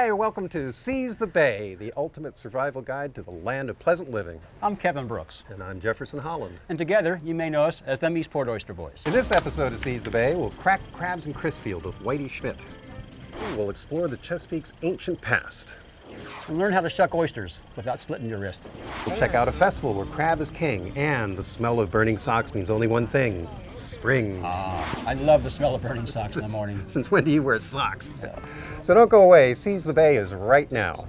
Hi, welcome to Seize the Bay, the ultimate survival guide to the land of pleasant living. I'm Kevin Brooks. And I'm Jefferson Holland. And together, you may know us as Them Eastport Oyster Boys. In this episode of Seize the Bay, we'll crack crabs in Crisfield with Whitey Schmidt. We'll explore the Chesapeake's ancient past. And learn how to shuck oysters without slitting your wrist. We'll check out a festival where crab is king, and the smell of burning socks means only one thing: spring. I love the smell of burning socks in the morning. Since when do you wear socks? Yeah. So don't go away. Seize the Bay is right now.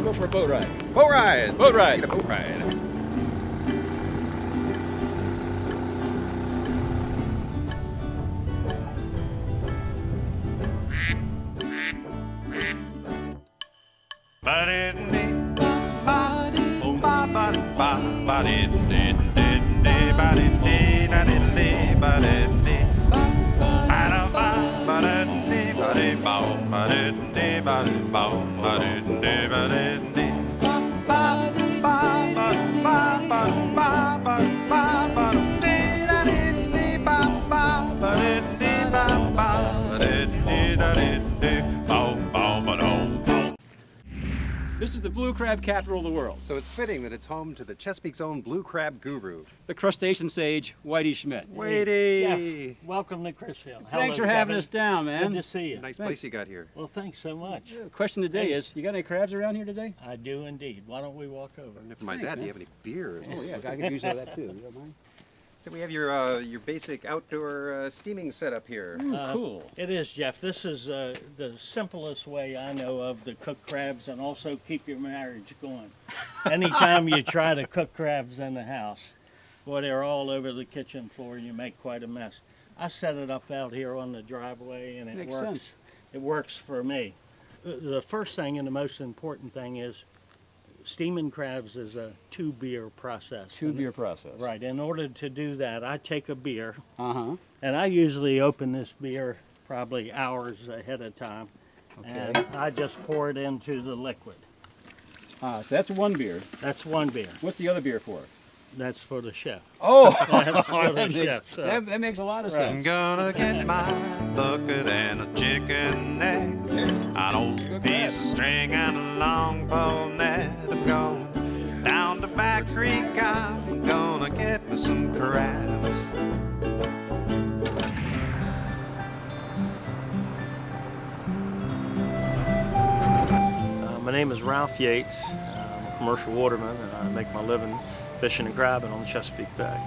Go for a boat ride. Boat ride! Boat ride! Get a boat ride. This is the blue crab capital of the world. So it's fitting that it's home to the Chesapeake's own blue crab guru. The crustacean sage, Whitey Schmidt. Whitey! Jeff, welcome to Crisfield. Thanks for having us down, man. Good to see you. Nice place you got here. Well, thanks so much. The question today is, you got any crabs around here today? I do indeed. Why don't we walk over? And if my Thanks, dad, do man. you have any beer? Oh yeah, I could use all that too. You don't mind? So we have your basic outdoor steaming setup here. Ooh, cool. It is, Jeff. This is the simplest way I know of to cook crabs and also keep your marriage going. Anytime you try to cook crabs in the house, boy, they're all over the kitchen floor and you make quite a mess. I set it up out here on the driveway and it Makes works. sense. It works for me. The first thing and the most important thing is steaming crabs is a two-beer process. Two-beer process. Right. In order to do that, I take a beer, Uh-huh. and I usually open this beer probably hours ahead of time, Okay. and I just pour it into the liquid. So that's one beer. That's one beer. What's the other beer for? That's for the chef. Oh, That's for the that, makes, chef, so. that makes a lot of Right. I'm sense. gonna get my bucket and a chicken egg, an old piece of string and a long pole net. I'm going down to Back Creek, I'm gonna get me some crabs. My name is Ralph Yates. I'm a commercial waterman and I make my living fishing and crabbing on the Chesapeake Bay.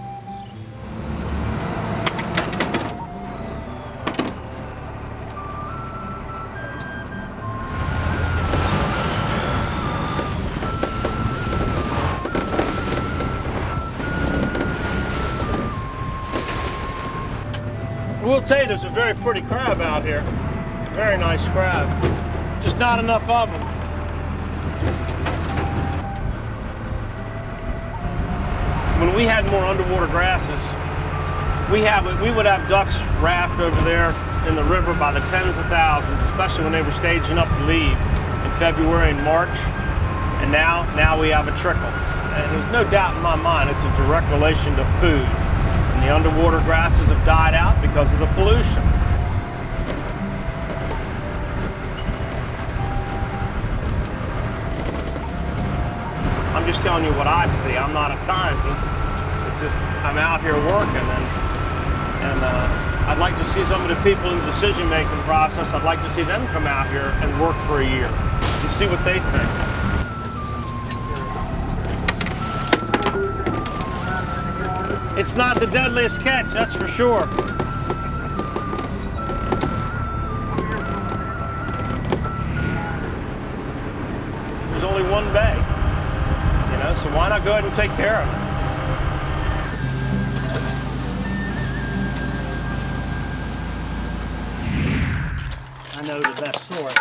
I will tell you there's a very pretty crab out here. Very nice crab. Just not enough of them. When we had more underwater grasses, we would have ducks raft over there in the river by the tens of thousands, especially when they were staging up to leave in February and March. And now we have a trickle. And there's no doubt in my mind it's a direct relation to food. And the underwater grasses have died out because of the pollution. I'm just telling you what I see. I'm not a scientist. It's just I'm out here working, and I'd like to see some of the people in the decision-making process. I'd like to see them come out here and work for a year and see what they think. It's not the deadliest catch, that's for sure. There's only one bay. So why not go ahead and take care of it? I know the best source.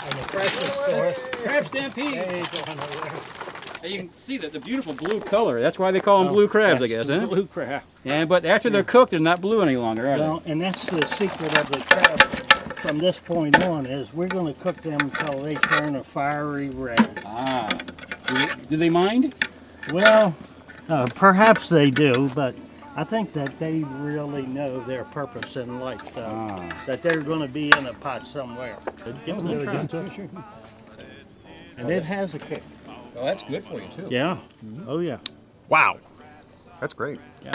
And the freshest source. Crab Stampede. Hey, going over there. And you can see that the beautiful blue color. That's why they call them blue crabs, I guess, huh? Blue crab. And but after they're cooked, they're not blue any longer, are Well, and that's the secret of the crab from this point on is we're going to cook them until they turn a fiery red. they? Ah. Do they mind? Well, perhaps they do, but I think that they really know their purpose in life, that they're going to be in a pot somewhere. Give them a try. And it has a kick. Oh, that's good for you, too. Yeah. Oh, yeah. Wow. That's great. Yeah.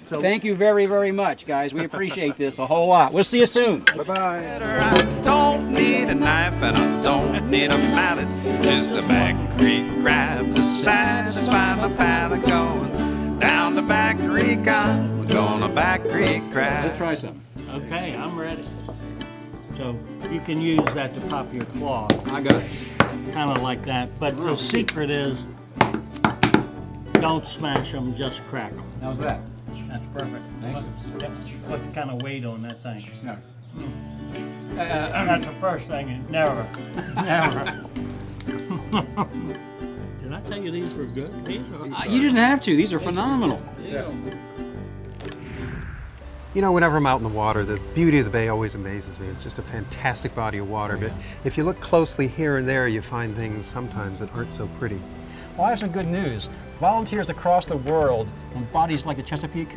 So Thank you very, very much, guys. We appreciate this a whole lot. We'll see you soon. Bye-bye. I don't need a knife and I don't need a mallet. Just a Back Creek crab to satisfy my palate. Going down the Back Creek, I'm gonna Back Creek crab. Let's try some. okay, I'm ready. So you can use that to pop your claw, I got it. kind of like that. But the secret is don't smash them, just crack them. How's that? That's perfect. Put kind of weight on that thing. Yeah. That's the first thing. Never. Did I tell you these were good? These are You didn't have to. These are phenomenal. You know, whenever I'm out in the water, the beauty of the bay always amazes me. It's just a fantastic body of water, but if you look closely here and there, you find things sometimes that aren't so pretty. Well, I have some good news. Volunteers across the world on bodies like the Chesapeake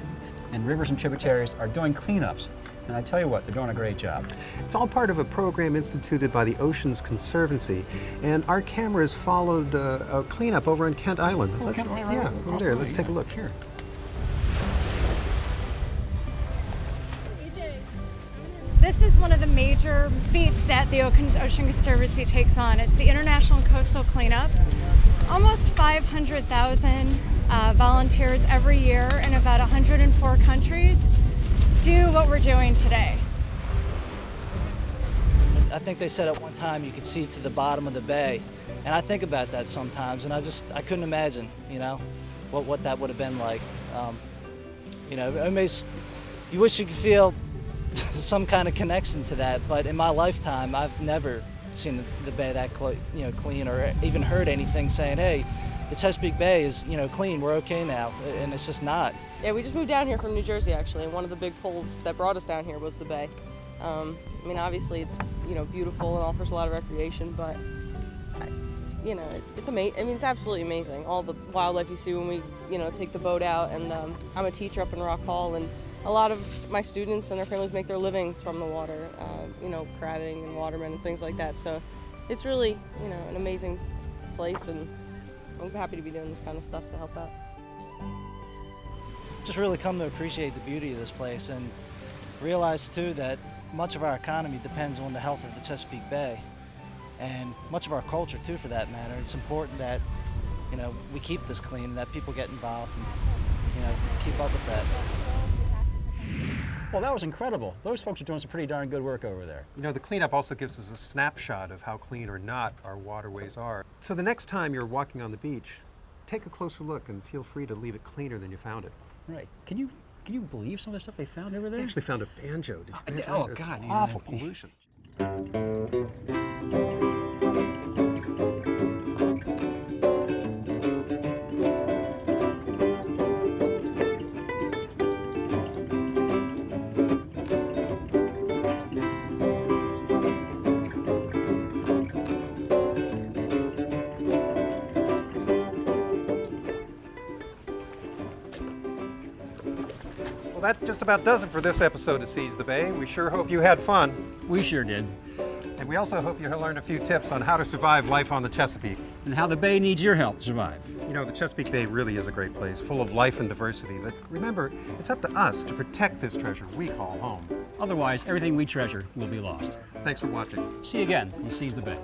and rivers and tributaries are doing cleanups. And I tell you what, they're doing a great job. It's all part of a program instituted by the Oceans Conservancy, and our cameras followed a cleanup over on Kent Island. Yeah, over there. Let's take a look. Sure. This is one of the major feats that the Ocean Conservancy takes on. It's the International Coastal Cleanup. Almost 500,000 volunteers every year in about 104 countries do what we're doing today. I think they said at one time you could see to the bottom of the bay, and I think about that sometimes, and I couldn't imagine, you know, what that would have been like. You know, you wish you could feel some kind of connection to that, but in my lifetime, I've never seen the bay that clean, or even heard anything saying, "Hey, the Chesapeake Bay is clean. We're okay now," and it's just not. Yeah, we just moved down here from New Jersey actually, and one of the big pulls that brought us down here was the bay. I mean, obviously it's beautiful and offers a lot of recreation, but it's amazing. I mean, it's absolutely amazing. All the wildlife you see when we take the boat out, and I'm a teacher up in Rock Hall, and a lot of my students and their families make their livings from the water, crabbing and watermen and things like that. So it's really an amazing place, and I'm happy to be doing this kind of stuff to help out. Just really come to appreciate the beauty of this place, and realize too that much of our economy depends on the health of the Chesapeake Bay, and much of our culture too, for that matter. It's important that we keep this clean, that people get involved, and keep up with that. Well, that was incredible. Those folks are doing some pretty darn good work over there. You know, the cleanup also gives us a snapshot of how clean or not our waterways are. So the next time you're walking on the beach, take a closer look and feel free to leave it cleaner than you found it. Right. Can you believe some of the stuff they found over there? They actually found a banjo. Did you know that? It's God. awful pollution. Well, that just about does it for this episode of Seize the Bay. We sure hope you had fun. We sure did. And we also hope you learned a few tips on how to survive life on the Chesapeake. And how the bay needs your help to survive. You know, the Chesapeake Bay really is a great place, full of life and diversity. But remember, it's up to us to protect this treasure we call home. Otherwise, everything we treasure will be lost. Thanks for watching. See you again on Seize the Bay.